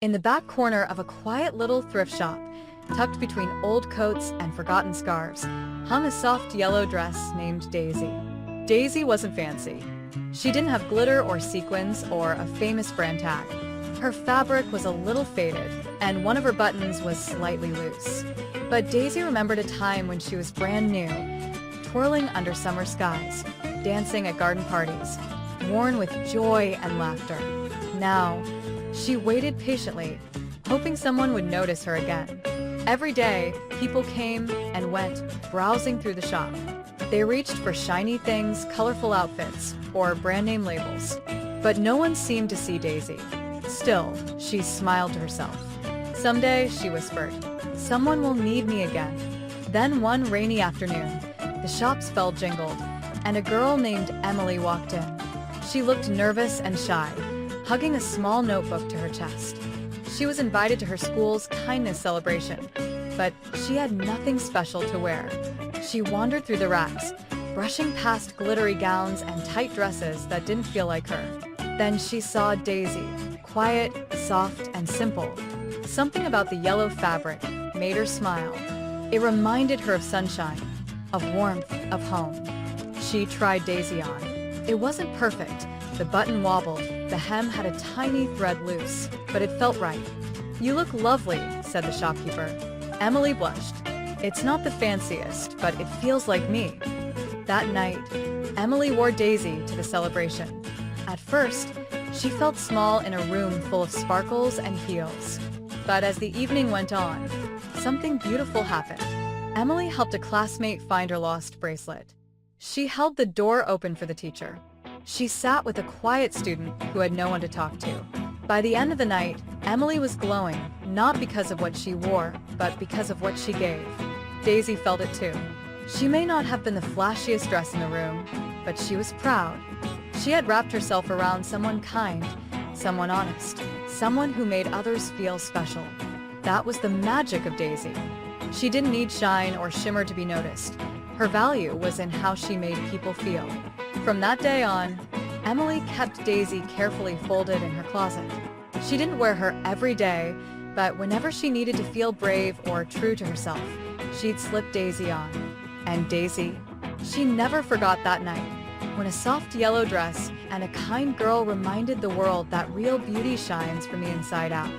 In the back corner of a quiet little thrift shop, tucked between old coats and forgotten scarves, hung a soft yellow dress named Daisy. Daisy wasn't fancy. She didn't have glitter or sequins or a famous brand tag. Her fabric was a little faded, and one of her buttons was slightly loose. But Daisy remembered a time when she was brand new, twirling under summer skies, dancing at garden parties, worn with joy and laughter. Now, she waited patiently, hoping someone would notice her again. Every day, people came and went, browsing through the shop. They reached for shiny things, colorful outfits, or brand name labels. But no one seemed to see Daisy. Still, she smiled to herself. Someday, she whispered, someone will need me again. Then one rainy afternoon, the shop's bell jingled, and a girl named Emily walked in. She looked nervous and shy, hugging a small notebook to her chest. She was invited to her school's kindness celebration, but she had nothing special to wear. She wandered through the racks, brushing past glittery gowns and tight dresses that didn't feel like her. Then she saw Daisy, quiet, soft, and simple. Something about the yellow fabric made her smile. It reminded her of sunshine, of warmth, of home. She tried Daisy on. It wasn't perfect. The button wobbled, the hem had a tiny thread loose, but it felt right. "You look lovely," said the shopkeeper. Emily blushed. "It's not the fanciest, but it feels like me." That night, Emily wore Daisy to the celebration. At first, she felt small in a room full of sparkles and heels. But as the evening went on, something beautiful happened. Emily helped a classmate find her lost bracelet. She held the door open for the teacher. She sat with a quiet student who had no one to talk to. By the end of the night, Emily was glowing, not because of what she wore, but because of what she gave. Daisy felt it too. She may not have been the flashiest dress in the room, but she was proud. She had wrapped herself around someone kind, someone honest, someone who made others feel special. That was the magic of Daisy. She didn't need shine or shimmer to be noticed. Her value was in how she made people feel. From that day on, Emily kept Daisy carefully folded in her closet. She didn't wear her every day, but whenever she needed to feel brave or true to herself, she'd slip Daisy on. And Daisy, she never forgot that night, when a soft yellow dress and a kind girl reminded the world that real beauty shines from the inside out.